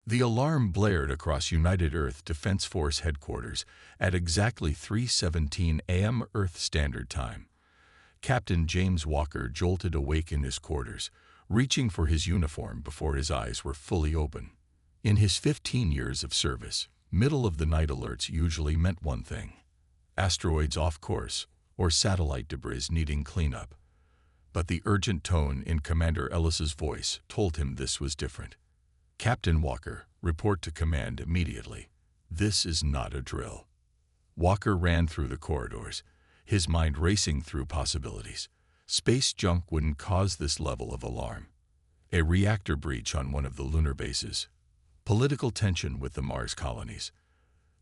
The alarm blared across United Earth Defense Force headquarters at exactly 3:17 a.m. Earth Standard Time. Captain James Walker jolted awake in his quarters, reaching for his uniform before his eyes were fully open. In his 15 years of service, middle-of-the-night alerts usually meant one thing: asteroids off course or satellite debris needing cleanup. But the urgent tone in Commander Ellis's voice told him this was different. "Captain Walker, report to command immediately. This is not a drill." Walker ran through the corridors, his mind racing through possibilities. Space junk wouldn't cause this level of alarm. A reactor breach on one of the lunar bases. Political tension with the Mars colonies.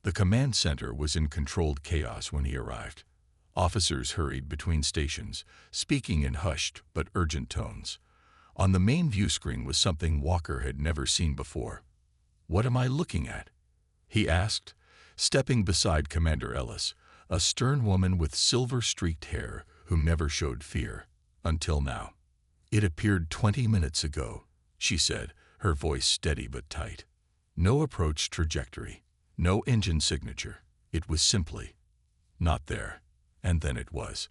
The command center was in controlled chaos when he arrived. Officers hurried between stations, speaking in hushed but urgent tones. On the main view screen was something Walker had never seen before. "What am I looking at?" he asked, stepping beside Commander Ellis, a stern woman with silver-streaked hair who never showed fear, until now. "It appeared 20 minutes ago," she said, her voice steady but tight. No approach trajectory, no engine signature. It was simply not there. And then it was.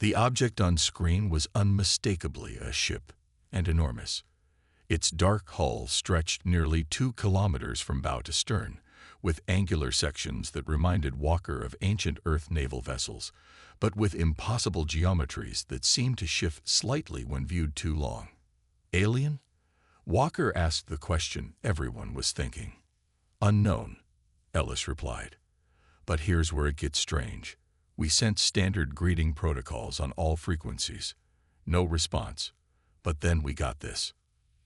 The object on screen was unmistakably a ship, and enormous. Its dark hull stretched nearly 2 kilometers from bow to stern, with angular sections that reminded Walker of ancient Earth naval vessels, but with impossible geometries that seemed to shift slightly when viewed too long. Alien? Walker asked the question everyone was thinking. "Unknown," Ellis replied. "But here's where it gets strange. We sent standard greeting protocols on all frequencies. No response. But then we got this."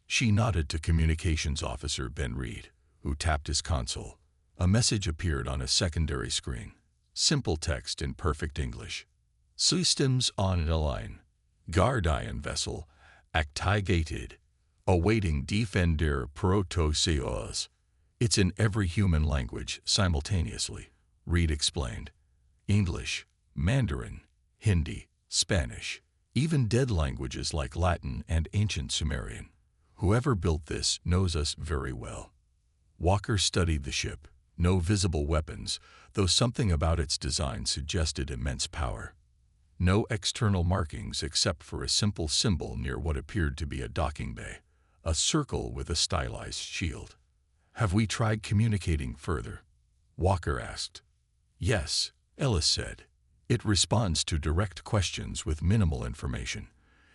She nodded to Communications Officer Ben Reed, who tapped his console. A message appeared on a secondary screen. Simple text in perfect English. "Systems on line. Guardian vessel activated. Awaiting Qefenders protocols." It's in every human language simultaneously, Reed explained. English, Mandarin, Hindi, Spanish, even dead languages like Latin and ancient Sumerian. Whoever built this knows us very well. Walker studied the ship. No visible weapons, though something about its design suggested immense power. No external markings except for a simple symbol near what appeared to be a docking bay, a circle with a stylized shield. "Have we tried communicating further?" Walker asked. "Yes," Ellis said. "It responds to direct questions with minimal information.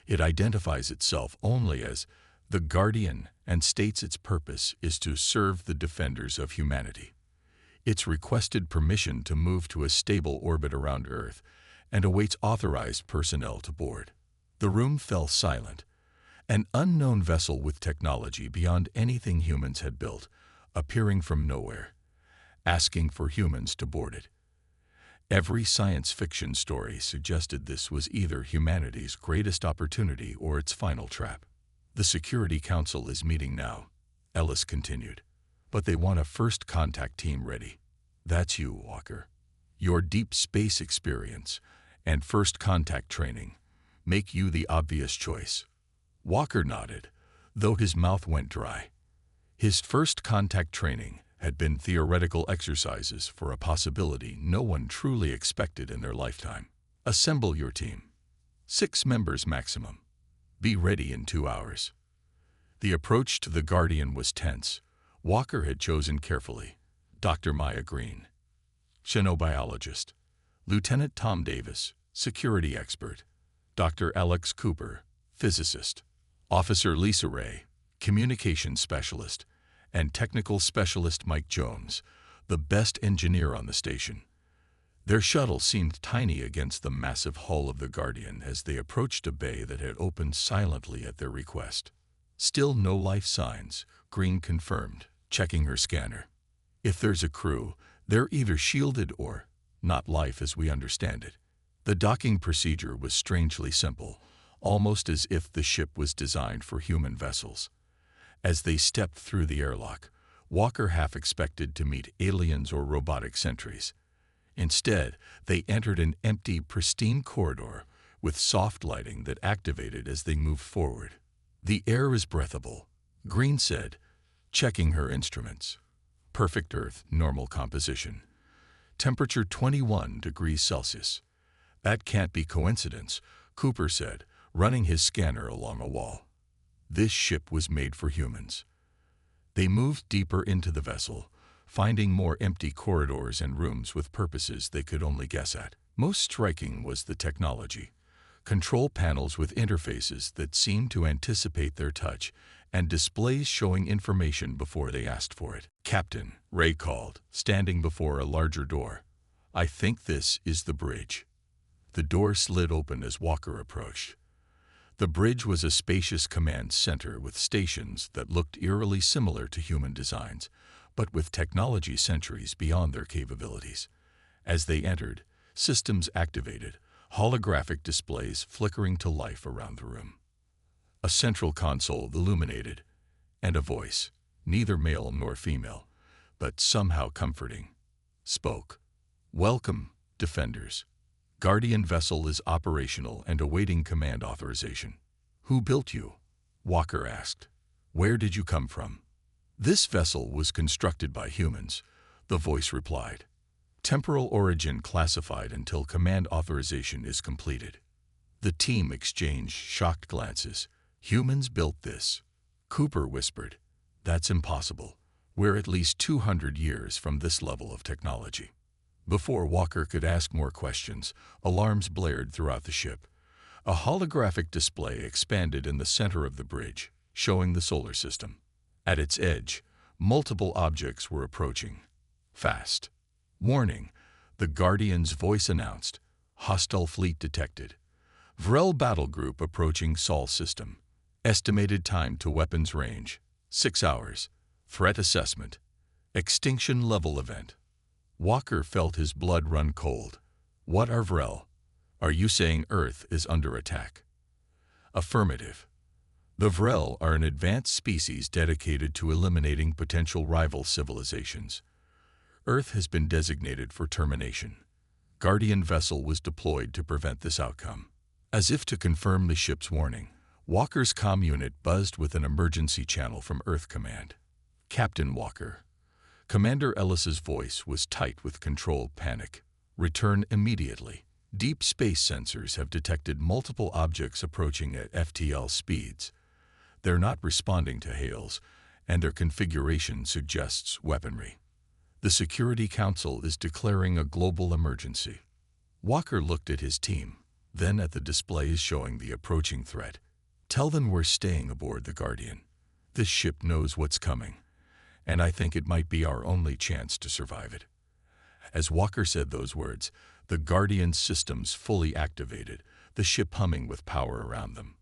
It identifies itself only as the Guardian and states its purpose is to serve the defenders of humanity. It's requested permission to move to a stable orbit around Earth and awaits authorized personnel to board." The room fell silent. An unknown vessel with technology beyond anything humans had built, appearing from nowhere, asking for humans to board it. Every science fiction story suggested this was either humanity's greatest opportunity or its final trap. "The Security Council is meeting now," Ellis continued. "But they want a first contact team ready. That's you, Walker. Your deep space experience and first contact training make you the obvious choice." Walker nodded, though his mouth went dry. His first contact training had been theoretical exercises for a possibility no one truly expected in their lifetime. "Assemble your team. 6 members maximum. Be ready in 2 hours." The approach to the Guardian was tense. Walker had chosen carefully. Dr. Maya Green, xenobiologist. Lieutenant Tom Davis, security expert. Dr. Alex Cooper, physicist. Officer Lisa Ray, communications specialist. And technical specialist Mike Jones, the best engineer on the station. Their shuttle seemed tiny against the massive hull of the Guardian as they approached a bay that had opened silently at their request. "Still no life signs," Green confirmed, checking her scanner. "If there's a crew, they're either shielded or not life as we understand it." The docking procedure was strangely simple, almost as if the ship was designed for human vessels. As they stepped through the airlock, Walker half expected to meet aliens or robotic sentries. Instead, they entered an empty, pristine corridor with soft lighting that activated as they moved forward. "The air is breathable," Green said, Checking her instruments. Perfect Earth, normal composition. Temperature 21 degrees Celsius. That can't be coincidence, Cooper said, running his scanner along a wall. This ship was made for humans. They moved deeper into the vessel, finding more empty corridors and rooms with purposes they could only guess at. Most striking was the technology. Control panels with interfaces that seemed to anticipate their touch and displays showing information before they asked for it. "Captain," Ray called, standing before a larger door. "I think this is the bridge." The door slid open as Walker approached. The bridge was a spacious command center with stations that looked eerily similar to human designs, but with technology centuries beyond their capabilities. As they entered, systems activated, holographic displays flickering to life around the room. A central console illuminated, and a voice, neither male nor female, but somehow comforting, spoke. "Welcome, Defenders. Guardian vessel is operational and awaiting command authorization." "Who built you?" Walker asked. "Where did you come from?" "This vessel was constructed by humans," the voice replied. "Temporal origin classified until command authorization is completed." The team exchanged shocked glances. "Humans built this," Cooper whispered. "That's impossible. We're at least 200 years from this level of technology." Before Walker could ask more questions, alarms blared throughout the ship. A holographic display expanded in the center of the bridge, showing the solar system. At its edge, multiple objects were approaching. Fast. "Warning," the Guardian's voice announced. "Hostile fleet detected. Vrell battle group approaching Sol system. Estimated time to weapons range, 6 hours. Threat assessment. Extinction level event." Walker felt his blood run cold. "What are Vrell? Are you saying Earth is under attack?" Affirmative. The Vrell are an advanced species dedicated to eliminating potential rival civilizations. Earth has been designated for termination. Guardian vessel was deployed to prevent this outcome. As if to confirm the ship's warning, Walker's comm unit buzzed with an emergency channel from Earth Command. "Captain Walker." Commander Ellis's voice was tight with controlled panic. "Return immediately. Deep space sensors have detected multiple objects approaching at FTL speeds. They're not responding to hails, and their configuration suggests weaponry. The Security Council is declaring a global emergency." Walker looked at his team, then at the displays showing the approaching threat. "Tell them we're staying aboard the Guardian. This ship knows what's coming, and I think it might be our only chance to survive it." As Walker said those words, the Guardian's systems fully activated, the ship humming with power around them.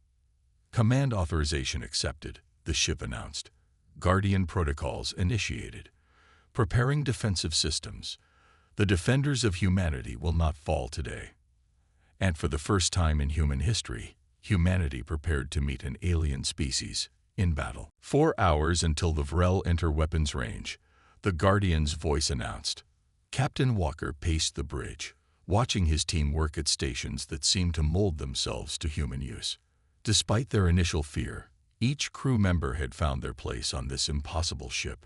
"Command authorization accepted," the ship announced. "Guardian protocols initiated. Preparing defensive systems. The defenders of humanity will not fall today." And for the first time in human history, humanity prepared to meet an alien species in battle. 4 hours until the Vrell enter weapons range, the Guardian's voice announced. Captain Walker paced the bridge, watching his team work at stations that seemed to mold themselves to human use. Despite their initial fear, each crew member had found their place on this impossible ship.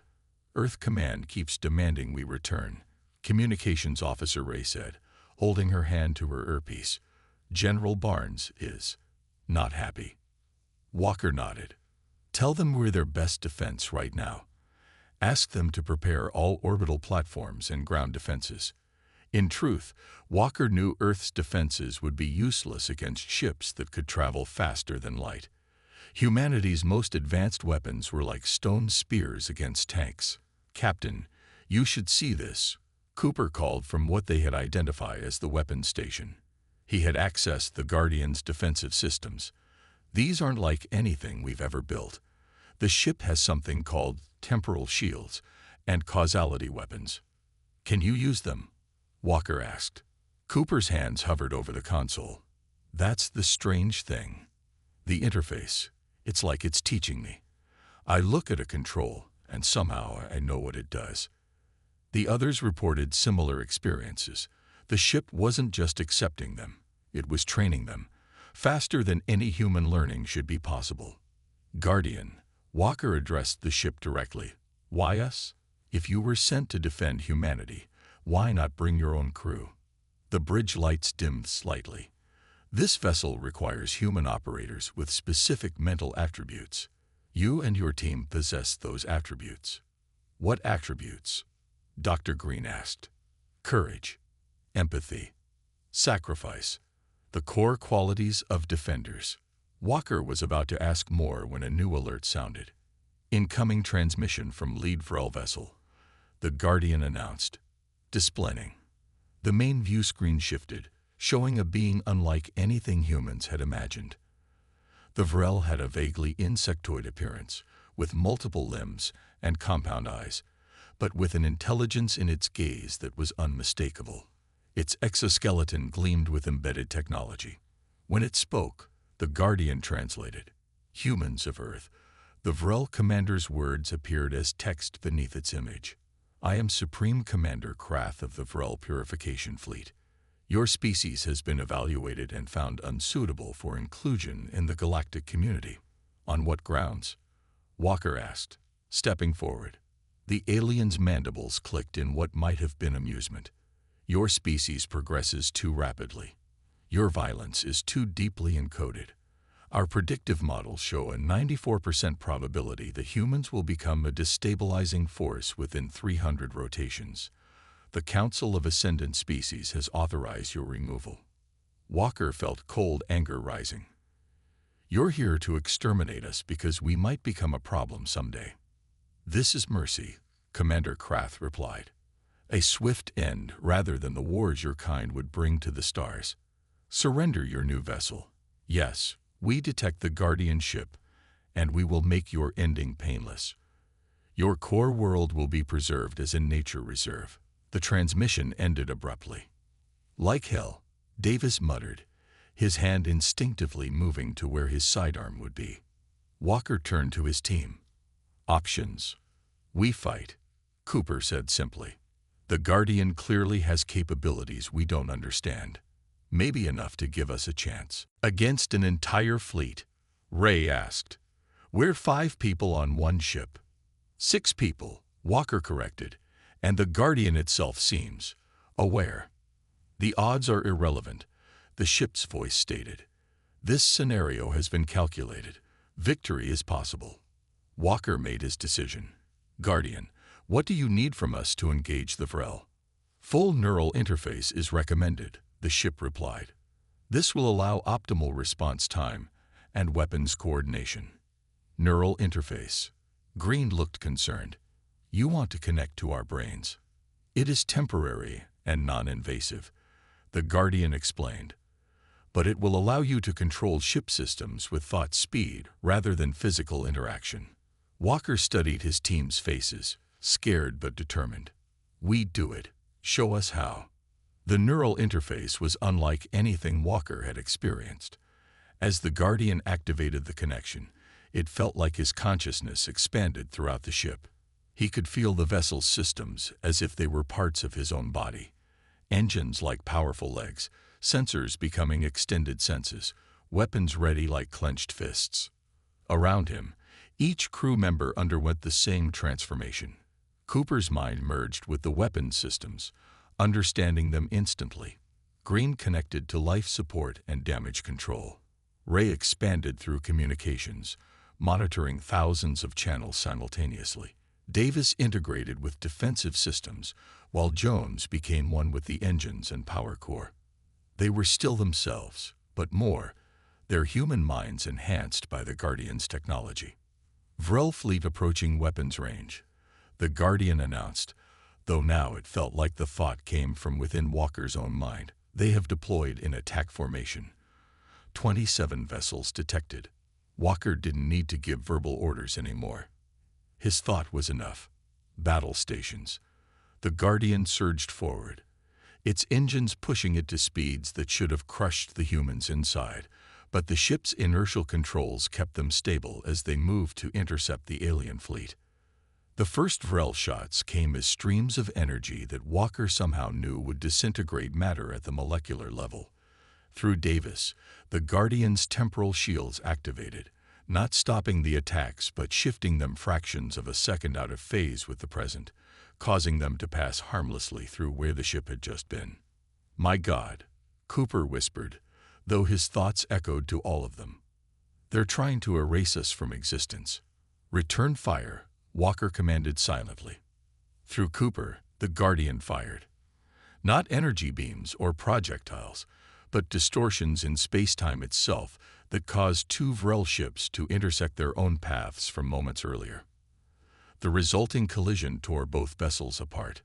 "Earth Command keeps demanding we return," Communications Officer Ray said, holding her hand to her earpiece. "General Barnes is not happy." Walker nodded. "Tell them we're their best defense right now. Ask them to prepare all orbital platforms and ground defenses." In truth, Walker knew Earth's defenses would be useless against ships that could travel faster than light. Humanity's most advanced weapons were like stone spears against tanks. "Captain, you should see this," Cooper called from what they had identified as the weapons station. He had accessed the Guardian's defensive systems. "These aren't like anything we've ever built. The ship has something called temporal shields and causality weapons." "Can you use them?" Walker asked. Cooper's hands hovered over the console. "That's the strange thing. The interface, it's like it's teaching me. I look at a control, and somehow I know what it does." The others reported similar experiences. The ship wasn't just accepting them, it was training them, faster than any human learning should be possible. "Guardian, Walker addressed the ship directly. Why us? If you were sent to defend humanity, why not bring your own crew? The bridge lights dimmed slightly. This vessel requires human operators with specific mental attributes. You and your team possess those attributes. What attributes? Dr. Green asked. Courage, empathy, sacrifice, the core qualities of defenders. Walker was about to ask more when a new alert sounded. Incoming transmission from lead Vrell vessel. The Guardian announced. Displaying. The main view screen shifted, showing a being unlike anything humans had imagined. The Vrell had a vaguely insectoid appearance, with multiple limbs and compound eyes, but with an intelligence in its gaze that was unmistakable. Its exoskeleton gleamed with embedded technology. When it spoke, the Guardian translated. Humans of Earth. The Vrell commander's words appeared as text beneath its image. I am Supreme Commander Krath of the Vrell Purification Fleet. Your species has been evaluated and found unsuitable for inclusion in the galactic community. On what grounds? Walker asked, stepping forward. The alien's mandibles clicked in what might have been amusement. Your species progresses too rapidly. Your violence is too deeply encoded. Our predictive models show a 94% probability that humans will become a destabilizing force within 300 rotations. The Council of Ascendant Species has authorized your removal. Walker felt cold anger rising. You're here to exterminate us because we might become a problem someday. This is mercy, Commander Krath replied. A swift end rather than the wars your kind would bring to the stars. Surrender your new vessel. Yes, we detect the Guardian ship, and we will make your ending painless. Your core world will be preserved as a nature reserve. The transmission ended abruptly. Like hell, Davis muttered, his hand instinctively moving to where his sidearm would be. Walker turned to his team. Options. We fight, Cooper said simply. The Guardian clearly has capabilities we don't understand. Maybe enough to give us a chance. Against an entire fleet, Ray asked. We're 5 people on one ship. 6 people, Walker corrected, and the Guardian itself seems aware. The odds are irrelevant, the ship's voice stated. This scenario has been calculated. Victory is possible. Walker made his decision. Guardian, what do you need from us to engage the Vrell? Full neural interface is recommended, the ship replied. This will allow optimal response time and weapons coordination. Neural interface. Green looked concerned. You want to connect to our brains. It is temporary and non-invasive, the Guardian explained. But it will allow you to control ship systems with thought speed rather than physical interaction. Walker studied his team's faces, scared but determined. We do it. Show us how. The neural interface was unlike anything Walker had experienced. As the Guardian activated the connection, it felt like his consciousness expanded throughout the ship. He could feel the vessel's systems as if they were parts of his own body. Engines like powerful legs, sensors becoming extended senses, weapons ready like clenched fists. Around him, each crew member underwent the same transformation. Cooper's mind merged with the weapons systems, understanding them instantly. Green connected to life support and damage control. Ray expanded through communications, monitoring thousands of channels simultaneously. Davis integrated with defensive systems, while Jones became one with the engines and power core. They were still themselves, but more, their human minds enhanced by the Guardian's technology. Vrell fleet approaching weapons range, the Guardian announced, though now it felt like the thought came from within Walker's own mind. They have deployed in attack formation. 27 vessels detected. Walker didn't need to give verbal orders anymore. His thought was enough. Battle stations. The Guardian surged forward, its engines pushing it to speeds that should have crushed the humans inside, but the ship's inertial controls kept them stable as they moved to intercept the alien fleet. The first Vrell shots came as streams of energy that Walker somehow knew would disintegrate matter at the molecular level. Through Davis, the Guardian's temporal shields activated, not stopping the attacks but shifting them fractions of a second out of phase with the present, causing them to pass harmlessly through where the ship had just been. "My God," Cooper whispered, though his thoughts echoed to all of them. "They're trying to erase us from existence." "Return fire," Walker commanded silently. Through Cooper, the Guardian fired. Not energy beams or projectiles, but distortions in space-time itself that caused two Vrell ships to intersect their own paths from moments earlier. The resulting collision tore both vessels apart.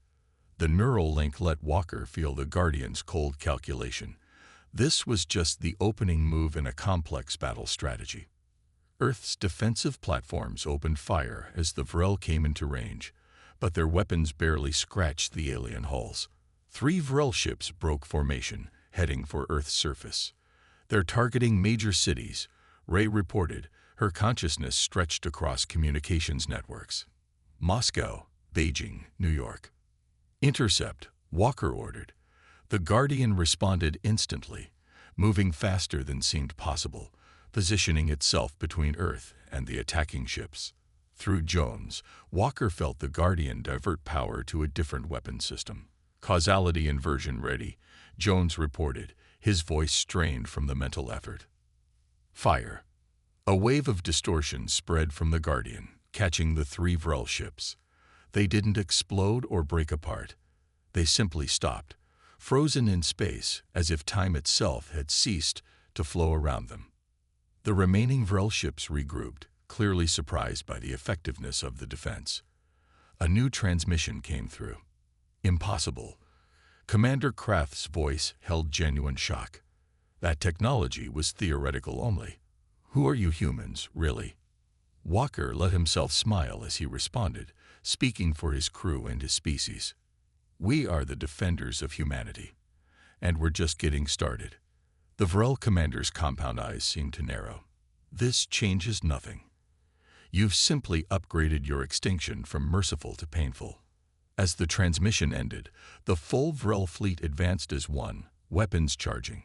The neural link let Walker feel the Guardian's cold calculation. This was just the opening move in a complex battle strategy. Earth's defensive platforms opened fire as the Vrell came into range, but their weapons barely scratched the alien hulls. 3 Vrell ships broke formation, heading for Earth's surface. "They're targeting major cities," Ray reported, her consciousness stretched across communications networks. "Moscow, Beijing, New York." "Intercept," Walker ordered. The Guardian responded instantly, moving faster than seemed possible, positioning itself between Earth and the attacking ships. Through Jones, Walker felt the Guardian divert power to a different weapon system. "Causality inversion ready," Jones reported, his voice strained from the mental effort. Fire. A wave of distortion spread from the Guardian, catching the 3 Vrell ships. They didn't explode or break apart. They simply stopped, frozen in space as if time itself had ceased to flow around them. The remaining Vrell ships regrouped, clearly surprised by the effectiveness of the defense. A new transmission came through. "Impossible." Commander Kraft's voice held genuine shock. That technology was theoretical only. "Who are you humans, really?" Walker let himself smile as he responded, speaking for his crew and his species. "We are the defenders of humanity, and we're just getting started." The Vrell commander's compound eyes seemed to narrow. "This changes nothing. You've simply upgraded your extinction from merciful to painful." As the transmission ended, the full Vrell fleet advanced as one, weapons charging.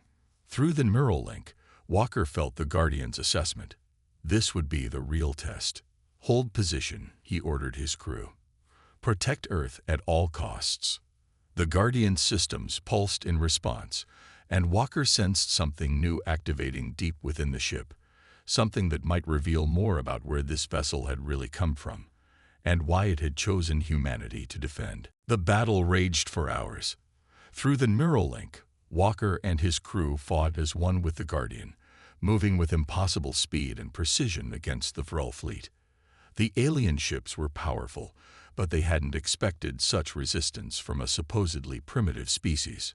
Through the neural link, Walker felt the Guardian's assessment. This would be the real test. "Hold position," he ordered his crew. "Protect Earth at all costs." The Guardian's systems pulsed in response, and Walker sensed something new activating deep within the ship, something that might reveal more about where this vessel had really come from, and why it had chosen humanity to defend. The battle raged for hours. Through the neural link, Walker and his crew fought as one with the Guardian, moving with impossible speed and precision against the Vrell fleet. The alien ships were powerful, but they hadn't expected such resistance from a supposedly primitive species.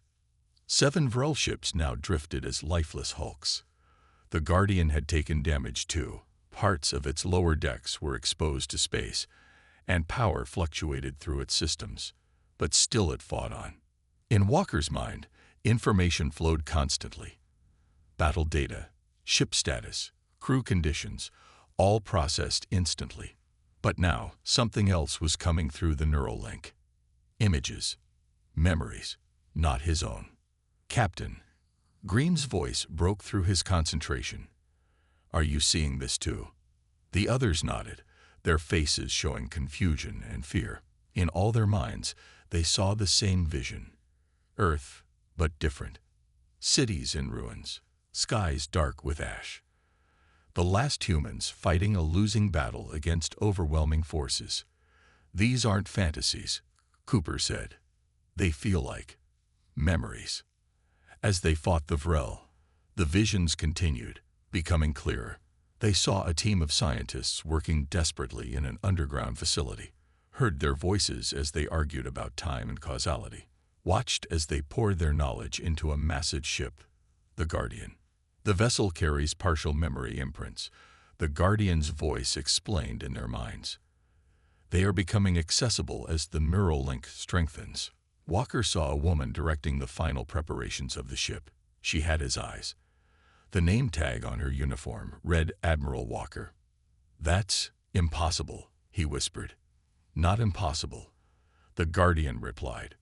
7 Vrell ships now drifted as lifeless hulks. The Guardian had taken damage too. Parts of its lower decks were exposed to space, and power fluctuated through its systems, but still it fought on. In Walker's mind, information flowed constantly. Battle data, ship status, crew conditions, all processed instantly. But now, something else was coming through the neural link. Images, memories, not his own. "Captain," Green's voice broke through his concentration. "Are you seeing this too?" The others nodded, their faces showing confusion and fear. In all their minds, they saw the same vision. Earth, but different. Cities in ruins, skies dark with ash. The last humans fighting a losing battle against overwhelming forces. "These aren't fantasies," Cooper said. "They feel like memories." As they fought the Vrell, the visions continued, becoming clearer. They saw a team of scientists working desperately in an underground facility, heard their voices as they argued about time and causality, watched as they poured their knowledge into a massive ship, the Guardian. The vessel carries partial memory imprints, the Guardian's voice explained in their minds. They are becoming accessible as the neural link strengthens. Walker saw a woman directing the final preparations of the ship. She had his eyes. The name tag on her uniform read Admiral Walker. "That's impossible," he whispered. "Not impossible," the Guardian replied.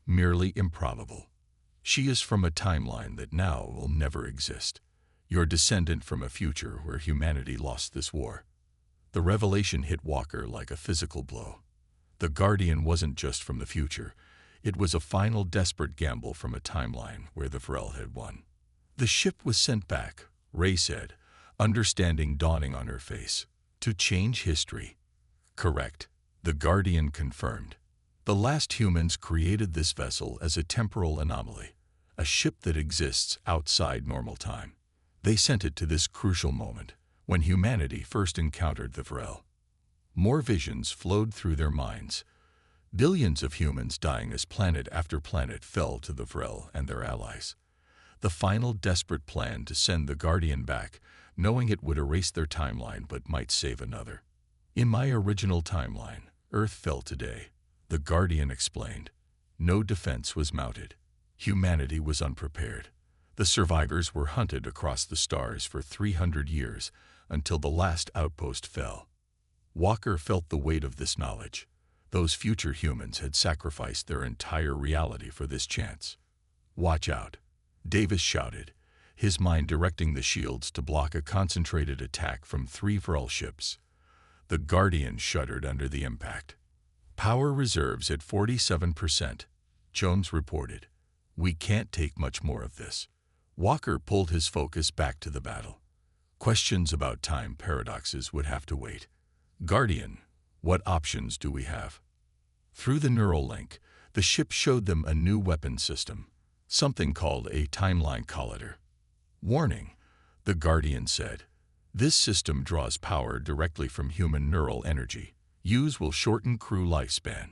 "Merely improbable. She is from a timeline that now will never exist. You're descendant from a future where humanity lost this war. The revelation hit Walker like a physical blow. The Guardian wasn't just from the future. It was a final desperate gamble from a timeline where the Vrell had won. The ship was sent back, Ray said, understanding dawning on her face. To change history. Correct. The Guardian confirmed. The last humans created this vessel as a temporal anomaly, a ship that exists outside normal time. They sent it to this crucial moment, when humanity first encountered the Vrell. More visions flowed through their minds. Billions of humans dying as planet after planet fell to the Vrell and their allies. The final desperate plan to send the Guardian back, knowing it would erase their timeline but might save another. In my original timeline, Earth fell today, the Guardian explained. No defense was mounted. Humanity was unprepared. The survivors were hunted across the stars for 300 years until the last outpost fell. Walker felt the weight of this knowledge. Those future humans had sacrificed their entire reality for this chance. Watch out, Davis shouted, his mind directing the shields to block a concentrated attack from 3 Vrell ships. The Guardian shuddered under the impact. Power reserves at 47%, Jones reported. We can't take much more of this. Walker pulled his focus back to the battle. Questions about time paradoxes would have to wait. Guardian, what options do we have? Through the neural link, the ship showed them a new weapon system, something called a timeline collider. Warning, the Guardian said. This system draws power directly from human neural energy. Use will shorten crew lifespan.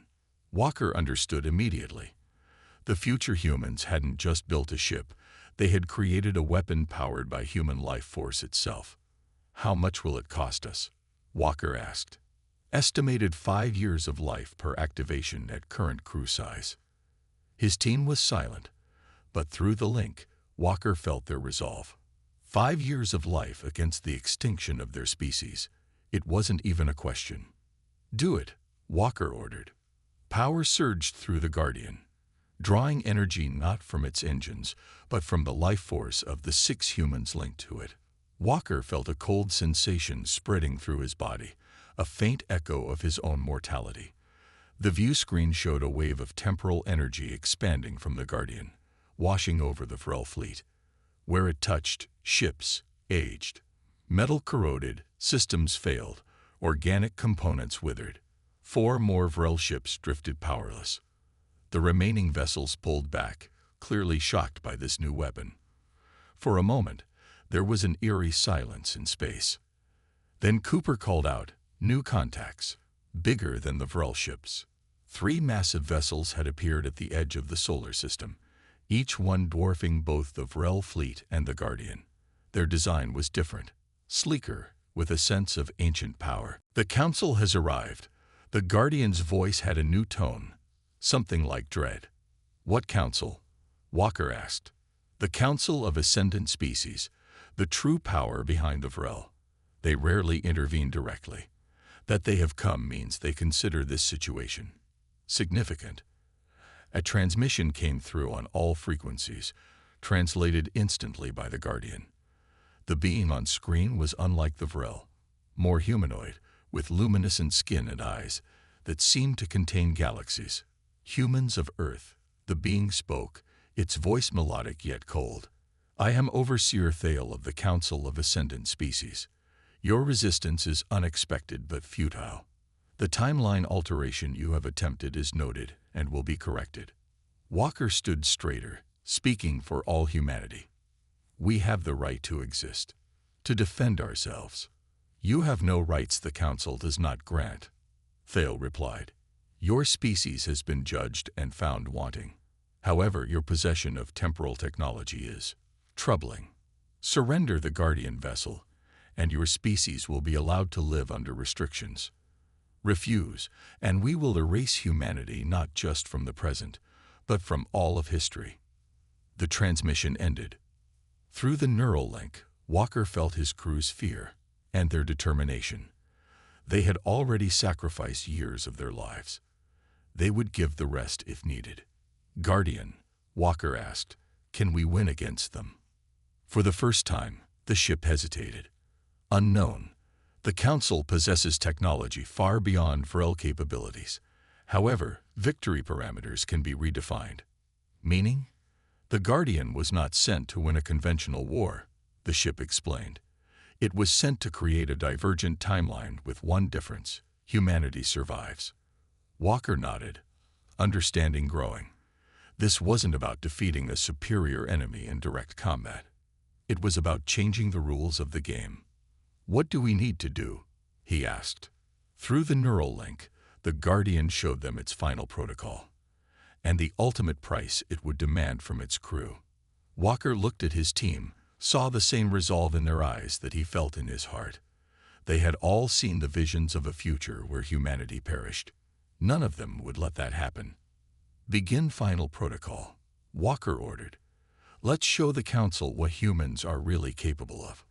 Walker understood immediately. The future humans hadn't just built a ship, they had created a weapon powered by human life force itself. How much will it cost us? Walker asked. Estimated 5 years of life per activation at current crew size. His team was silent, but through the link, Walker felt their resolve. 5 years of life against the extinction of their species. It wasn't even a question. Do it, Walker ordered. Power surged through the Guardian, drawing energy not from its engines, but from the life force of the 6 humans linked to it. Walker felt a cold sensation spreading through his body, a faint echo of his own mortality. The view screen showed a wave of temporal energy expanding from the Guardian, washing over the Vrell fleet. Where it touched, ships aged. Metal corroded, systems failed, organic components withered. 4 more Vrell ships drifted powerless. The remaining vessels pulled back, clearly shocked by this new weapon. For a moment, there was an eerie silence in space. Then Cooper called out, new contacts, bigger than the Vrell ships. 3 massive vessels had appeared at the edge of the solar system, each one dwarfing both the Vrell fleet and the Guardian. Their design was different, sleeker, with a sense of ancient power. The Council has arrived. The Guardian's voice had a new tone, something like dread. What council? Walker asked. The Council of Ascendant Species, the true power behind the Vrell. They rarely intervene directly. That they have come means they consider this situation significant. A transmission came through on all frequencies, translated instantly by the Guardian. The being on screen was unlike the Vrell, more humanoid, with luminescent skin and eyes that seemed to contain galaxies. Humans of Earth, the being spoke, its voice melodic yet cold. I am Overseer Thale of the Council of Ascendant Species. Your resistance is unexpected but futile. The timeline alteration you have attempted is noted and will be corrected. Walker stood straighter, speaking for all humanity. We have the right to exist, to defend ourselves. You have no rights the Council does not grant, Thale replied. Your species has been judged and found wanting. However, your possession of temporal technology is troubling. Surrender the Guardian vessel, and your species will be allowed to live under restrictions. Refuse, and we will erase humanity not just from the present, but from all of history. The transmission ended. Through the neural link, Walker felt his crew's fear and their determination. They had already sacrificed years of their lives. They would give the rest if needed. Guardian, Walker asked, can we win against them? For the first time, The ship hesitated. Unknown. The Council possesses technology far beyond Vrell capabilities. However, victory parameters can be redefined. Meaning? The Guardian was not sent to win a conventional war, the ship explained. It was sent to create a divergent timeline with one difference: humanity survives. Walker nodded, understanding growing. This wasn't about defeating a superior enemy in direct combat. It was about changing the rules of the game. "What do we need to do?" he asked. Through the neural link, the Guardian showed them its final protocol and the ultimate price it would demand from its crew. Walker looked at his team, saw the same resolve in their eyes that he felt in his heart. They had all seen the visions of a future where humanity perished. None of them would let that happen. "Begin final protocol," Walker ordered. "Let's show the Council what humans are really capable of."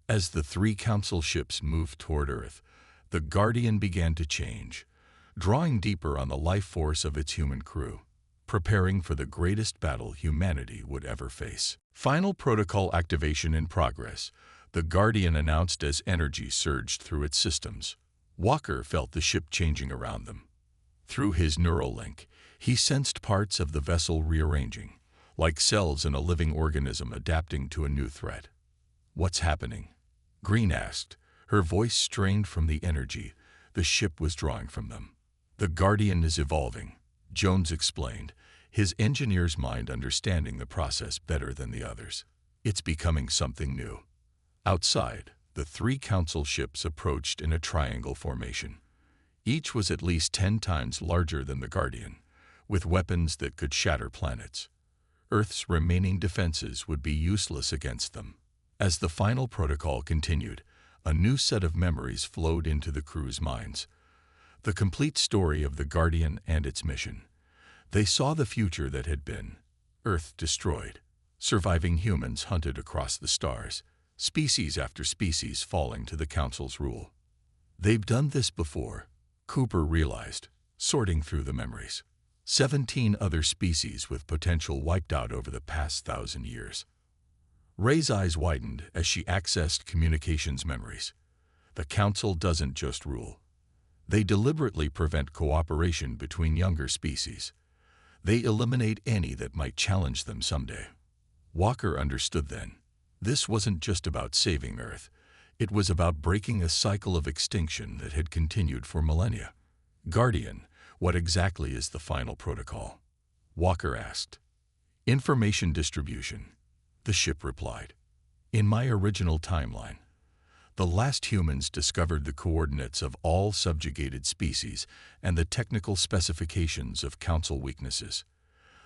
As the 3 Council ships moved toward Earth, the Guardian began to change, drawing deeper on the life force of its human crew, preparing for the greatest battle humanity would ever face. Final protocol activation in progress, the Guardian announced as energy surged through its systems. Walker felt the ship changing around them. Through his neural link, he sensed parts of the vessel rearranging, like cells in a living organism adapting to a new threat. "What's happening?" Green asked, her voice strained from the energy the ship was drawing from them. "The Guardian is evolving," Jones explained, his engineer's mind understanding the process better than the others. "It's becoming something new." Outside, the 3 Council ships approached in a triangle formation. Each was at least 10 times larger than the Guardian, with weapons that could shatter planets. Earth's remaining defenses would be useless against them. As the final protocol continued, a new set of memories flowed into the crew's minds. The complete story of the Guardian and its mission. They saw the future that had been: Earth destroyed, surviving humans hunted across the stars, species after species falling to the Council's rule. They've done this before, Cooper realized, sorting through the memories. 17 other species with potential wiped out over the past 1,000 years. Ray's eyes widened as she accessed communications memories. The Council doesn't just rule. They deliberately prevent cooperation between younger species. They eliminate any that might challenge them someday. Walker understood then. This wasn't just about saving Earth. It was about breaking a cycle of extinction that had continued for millennia. "Guardian, what exactly is the final protocol?" Walker asked. "Information distribution," the ship replied. "In my original timeline, the last humans discovered the coordinates of all subjugated species and the technical specifications of Council weaknesses.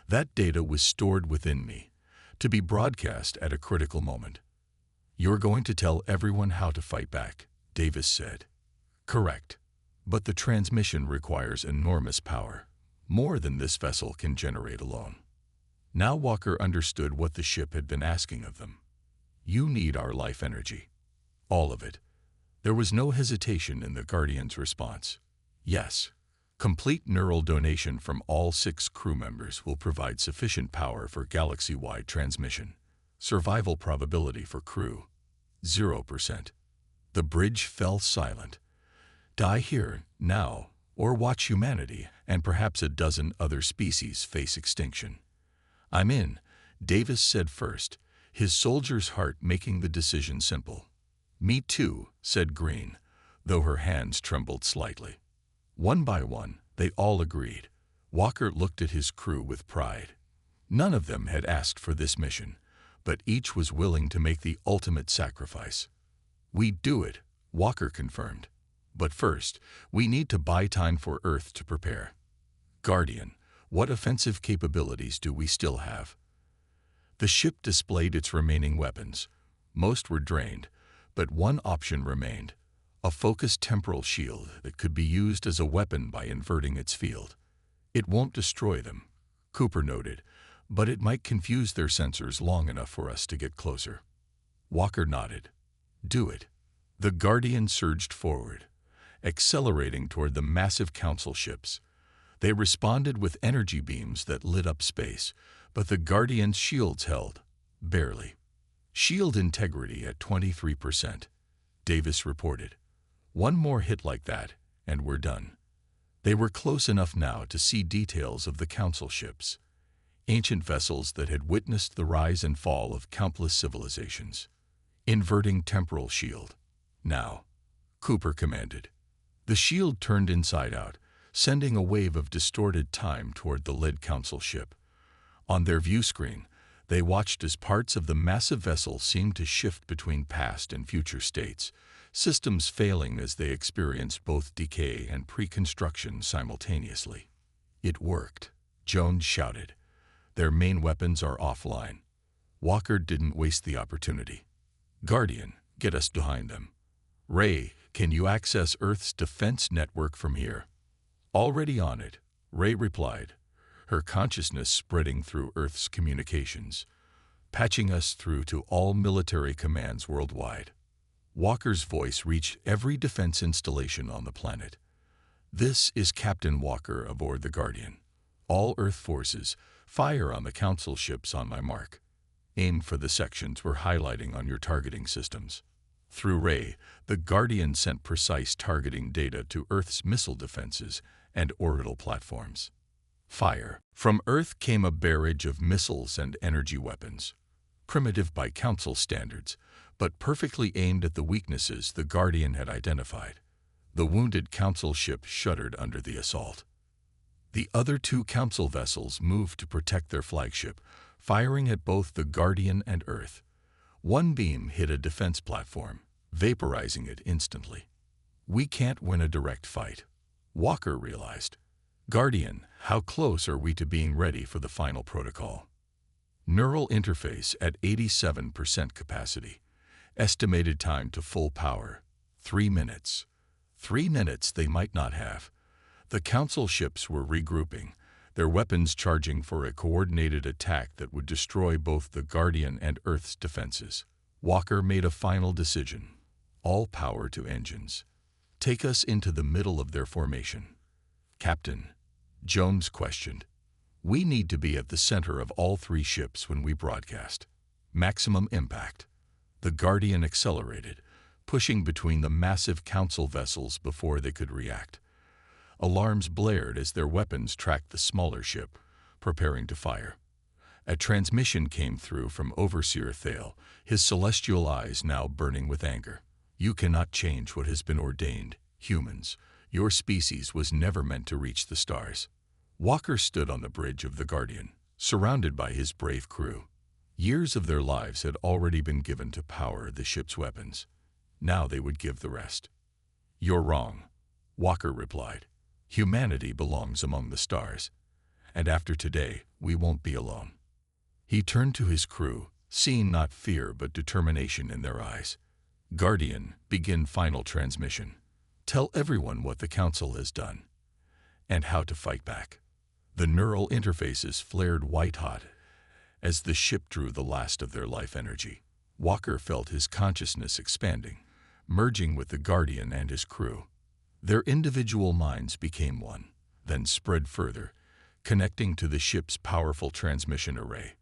That data was stored within me, to be broadcast at a critical moment." "You're going to tell everyone how to fight back," Davis said. "Correct. But the transmission requires enormous power, more than this vessel can generate alone." Now Walker understood what the ship had been asking of them. "You need our life energy. All of it." There was no hesitation in the Guardian's response. "Yes. Complete neural donation from all 6 crew members will provide sufficient power for galaxy-wide transmission. Survival probability for crew, 0%. The bridge fell silent. Die here, now, or watch humanity and perhaps a dozen other species face extinction. "I'm in," Davis said first, his soldier's heart making the decision simple. "Me too," said Green, though her hands trembled slightly. One by one, they all agreed. Walker looked at his crew with pride. None of them had asked for this mission, but each was willing to make the ultimate sacrifice. "We'd do it," Walker confirmed. "But first, we need to buy time for Earth to prepare. Guardian, what offensive capabilities do we still have?" The ship displayed its remaining weapons. Most were drained, but one option remained: a focused temporal shield that could be used as a weapon by inverting its field. "It won't destroy them," Cooper noted, "but it might confuse their sensors long enough for us to get closer." Walker nodded. "Do it." The Guardian surged forward, accelerating toward the massive Council ships. They responded with energy beams that lit up space, but the Guardian's shields held, barely. Shield integrity at 23%, Davis reported. One more hit like that, and we're done. They were close enough now to see details of the Council ships, ancient vessels that had witnessed the rise and fall of countless civilizations. Inverting temporal shield. Now, Cooper commanded. The shield turned inside out, sending a wave of distorted time toward the lead Council ship. On their view screen, they watched as parts of the massive vessel seemed to shift between past and future states, systems failing as they experienced both decay and pre-construction simultaneously. It worked, Jones shouted. Their main weapons are offline. Walker didn't waste the opportunity. Guardian, get us behind them. Ray, can you access Earth's defense network from here? Already on it, Ray replied, her consciousness spreading through Earth's communications, patching us through to all military commands worldwide. Walker's voice reached every defense installation on the planet. This is Captain Walker aboard the Guardian. All Earth forces, fire on the Council ships on my mark. Aim for the sections we're highlighting on your targeting systems. Through Ray, the Guardian sent precise targeting data to Earth's missile defenses and orbital platforms. Fire. From Earth came a barrage of missiles and energy weapons, primitive by Council standards, but perfectly aimed at the weaknesses the Guardian had identified. The wounded Council ship shuddered under the assault. The other two Council vessels moved to protect their flagship, firing at both the Guardian and Earth. One beam hit a defense platform, vaporizing it instantly. We can't win a direct fight, Walker realized. Guardian, how close are we to being ready for the final protocol? Neural interface at 87% capacity. Estimated time to full power, 3 minutes. 3 minutes they might not have. The Council ships were regrouping, their weapons charging for a coordinated attack that would destroy both the Guardian and Earth's defenses. Walker made a final decision. All power to engines. Take us into the middle of their formation. Captain, Jones questioned. We need to be at the center of all three ships when we broadcast. Maximum impact. The Guardian accelerated, pushing between the massive Council vessels before they could react. Alarms blared as their weapons tracked the smaller ship, preparing to fire. A transmission came through from Overseer Thale, his celestial eyes now burning with anger. You cannot change what has been ordained, humans. Your species was never meant to reach the stars. Walker stood on the bridge of the Guardian, surrounded by his brave crew. Years of their lives had already been given to power the ship's weapons. Now they would give the rest. You're wrong, Walker replied. Humanity belongs among the stars. And after today, we won't be alone. He turned to his crew, seeing not fear but determination in their eyes. Guardian, begin final transmission. Tell everyone what the Council has done, and how to fight back. The neural interfaces flared white-hot as the ship drew the last of their life energy. Walker felt his consciousness expanding, merging with the Guardian and his crew. Their individual minds became one, then spread further, connecting to the ship's powerful transmission array.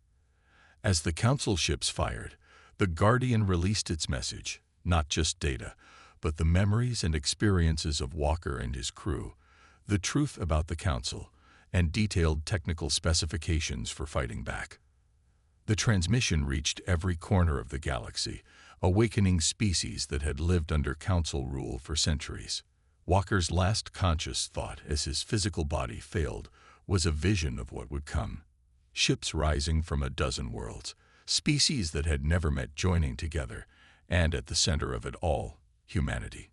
As the Council ships fired, the Guardian released its message, not just data, but the memories and experiences of Walker and his crew, the truth about the Council, and detailed technical specifications for fighting back. The transmission reached every corner of the galaxy, awakening species that had lived under Council rule for centuries. Walker's last conscious thought as his physical body failed was a vision of what would come. Ships rising from a dozen worlds, species that had never met joining together, and at the center of it all, humanity.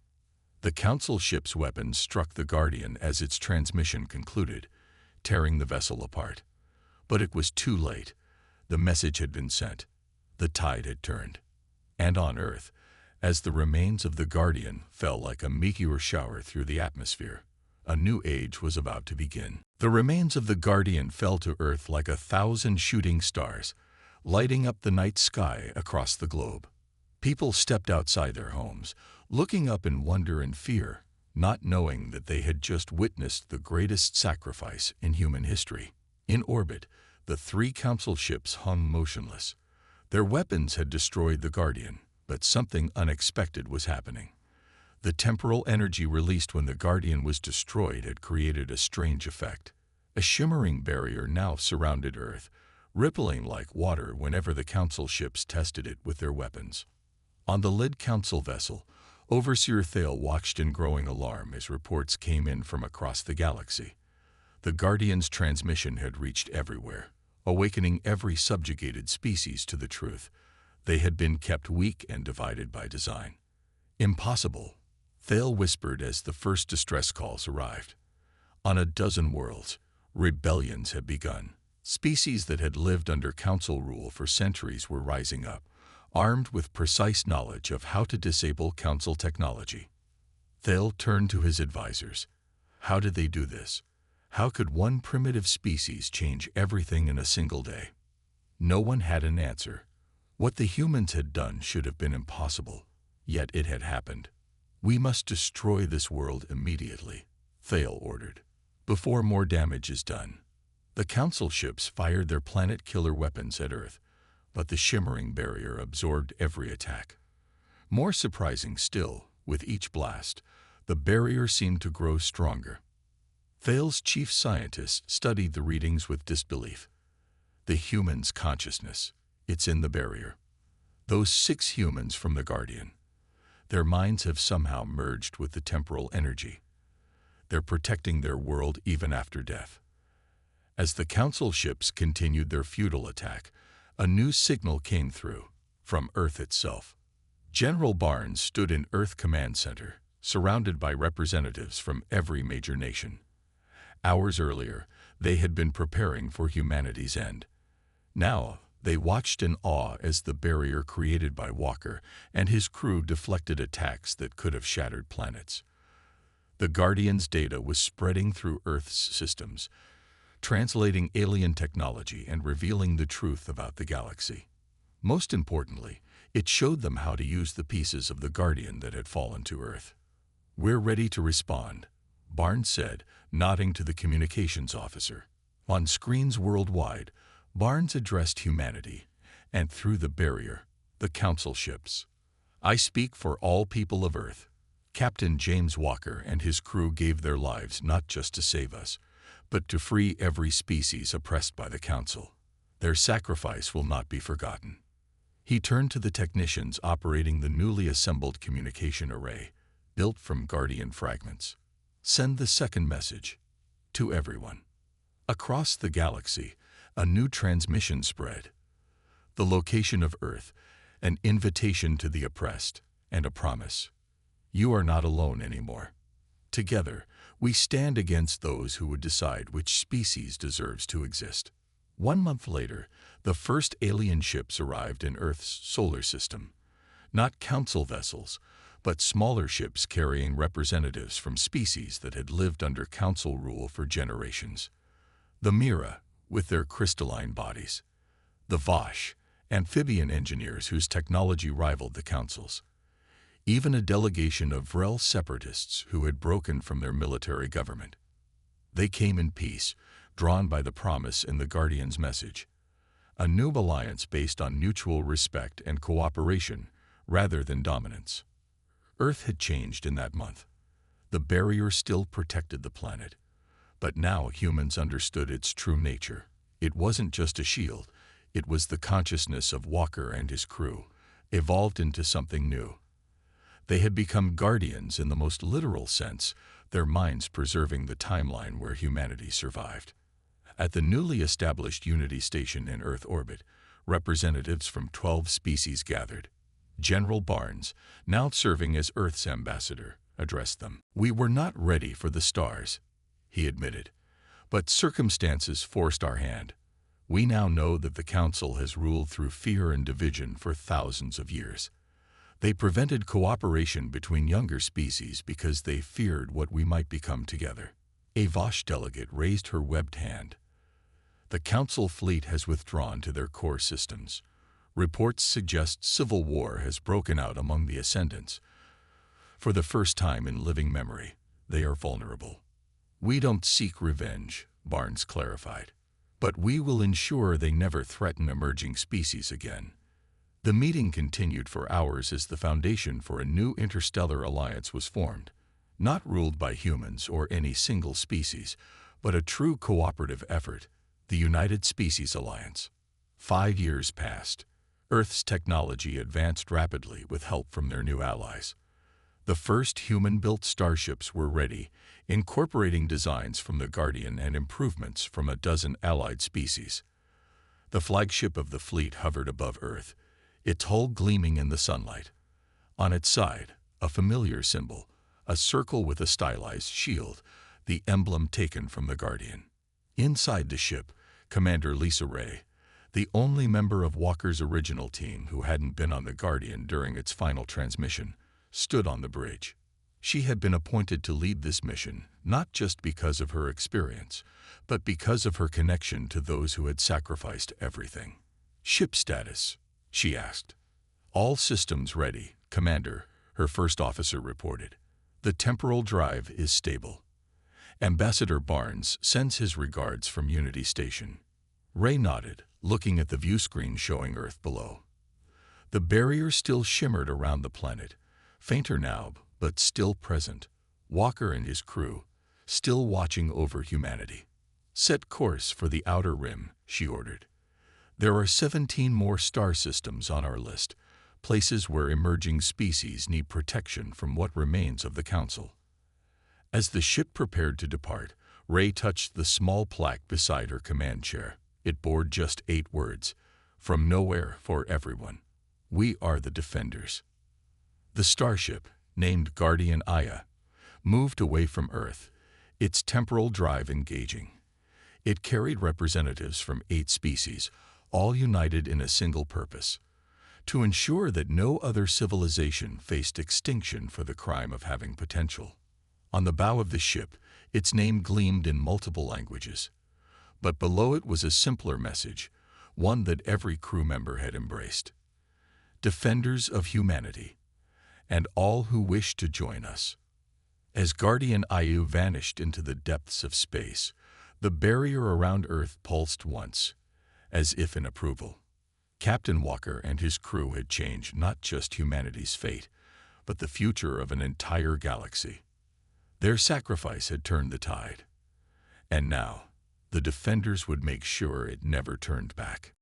The Council ship's weapons struck the Guardian as its transmission concluded, tearing the vessel apart. But it was too late. The message had been sent. The tide had turned. And on Earth, as the remains of the Guardian fell like a meteor shower through the atmosphere, a new age was about to begin. The remains of the Guardian fell to Earth like 1,000 shooting stars, lighting up the night sky across the globe. People stepped outside their homes, looking up in wonder and fear, not knowing that they had just witnessed the greatest sacrifice in human history. In orbit, the three Council ships hung motionless, Their weapons had destroyed the Guardian, but something unexpected was happening. The temporal energy released when the Guardian was destroyed had created a strange effect. A shimmering barrier now surrounded Earth, rippling like water whenever the Council ships tested it with their weapons. On the lead Council vessel, Overseer Thale watched in growing alarm as reports came in from across the galaxy. The Guardian's transmission had reached everywhere, awakening every subjugated species to the truth. They had been kept weak and divided by design. Impossible, Thale whispered as the first distress calls arrived. On a dozen worlds, rebellions had begun. Species that had lived under Council rule for centuries were rising up, armed with precise knowledge of how to disable Council technology. Thale turned to his advisors. How did they do this? How could one primitive species change everything in a single day? No one had an answer. What the humans had done should have been impossible, yet it had happened. We must destroy this world immediately, Thale ordered, before more damage is done. The Council ships fired their planet-killer weapons at Earth, but the shimmering barrier absorbed every attack. More surprising still, with each blast, the barrier seemed to grow stronger. Thale's chief scientist studied the readings with disbelief. The human's consciousness, it's in the barrier. Those 6 humans from the Guardian. Their minds have somehow merged with the temporal energy. They're protecting their world even after death. As the Council ships continued their futile attack, a new signal came through, from Earth itself. General Barnes stood in Earth Command Center, surrounded by representatives from every major nation. Hours earlier, they had been preparing for humanity's end. Now, they watched in awe as the barrier created by Walker and his crew deflected attacks that could have shattered planets. The Guardian's data was spreading through Earth's systems, translating alien technology and revealing the truth about the galaxy. Most importantly, it showed them how to use the pieces of the Guardian that had fallen to Earth. "We're ready to respond," Barnes said, nodding to the communications officer. On screens worldwide, Barnes addressed humanity, and through the barrier, the Council ships. "I speak for all people of Earth. Captain James Walker and his crew gave their lives not just to save us, but to free every species oppressed by the Council. Their sacrifice will not be forgotten." He turned to the technicians operating the newly assembled communication array, built from Guardian fragments. "Send the second message. To everyone." Across the galaxy, a new transmission spread. The location of Earth, an invitation to the oppressed, and a promise. You are not alone anymore. Together, we stand against those who would decide which species deserves to exist. 1 month later, the first alien ships arrived in Earth's solar system. Not Council vessels, but smaller ships carrying representatives from species that had lived under Council rule for generations. The Mira, with their crystalline bodies. The Vosh, amphibian engineers whose technology rivaled the Council's. Even a delegation of Vrell separatists who had broken from their military government. They came in peace, drawn by the promise in the Guardian's message. A new alliance based on mutual respect and cooperation rather than dominance. Earth had changed in that month. The barrier still protected the planet. But now humans understood its true nature. It wasn't just a shield. It was the consciousness of Walker and his crew, evolved into something new. They had become guardians in the most literal sense, their minds preserving the timeline where humanity survived. At the newly established Unity Station in Earth orbit, representatives from 12 species gathered. General Barnes, now serving as Earth's ambassador, addressed them. "We were not ready for the stars," he admitted, "but circumstances forced our hand. We now know that the Council has ruled through fear and division for thousands of years. They prevented cooperation between younger species because they feared what we might become together." A Vosh delegate raised her webbed hand. "The Council fleet has withdrawn to their core systems. Reports suggest civil war has broken out among the Ascendants. For the first time in living memory, they are vulnerable. We don't seek revenge," Barnes clarified, "but we will ensure they never threaten emerging species again. The meeting continued for hours as the foundation for a new interstellar alliance was formed, not ruled by humans or any single species, but a true cooperative effort, the United Species Alliance. 5 years passed. Earth's technology advanced rapidly with help from their new allies. The first human-built starships were ready, incorporating designs from the Guardian and improvements from a dozen allied species. The flagship of the fleet hovered above Earth, its hull gleaming in the sunlight. On its side, a familiar symbol, a circle with a stylized shield, the emblem taken from the Guardian. Inside the ship, Commander Lisa Ray, the only member of Walker's original team who hadn't been on the Guardian during its final transmission, stood on the bridge. She had been appointed to lead this mission, not just because of her experience, but because of her connection to those who had sacrificed everything. "Ship status?" she asked. "All systems ready, Commander," her first officer reported. "The temporal drive is stable. Ambassador Barnes sends his regards from Unity Station." Ray nodded, looking at the view screen showing Earth below. The barrier still shimmered around the planet, fainter now, but still present. Walker and his crew, still watching over humanity. "Set course for the outer rim," she ordered. "There are 17 more star systems on our list, places where emerging species need protection from what remains of the Council." As the ship prepared to depart, Ray touched the small plaque beside her command chair. It bore just 8 words, "From nowhere for everyone. We are the Defenders." The starship, named Guardian Aya, moved away from Earth, its temporal drive engaging. It carried representatives from 8 species, all united in a single purpose: to ensure that no other civilization faced extinction for the crime of having potential. On the bow of the ship, its name gleamed in multiple languages. But below it was a simpler message, one that every crew member had embraced: "Defenders of humanity, and all who wish to join us." As Guardian Aya vanished into the depths of space, the barrier around Earth pulsed once, as if in approval. Captain Walker and his crew had changed not just humanity's fate, but the future of an entire galaxy. Their sacrifice had turned the tide. And now, the Defenders would make sure it never turned back.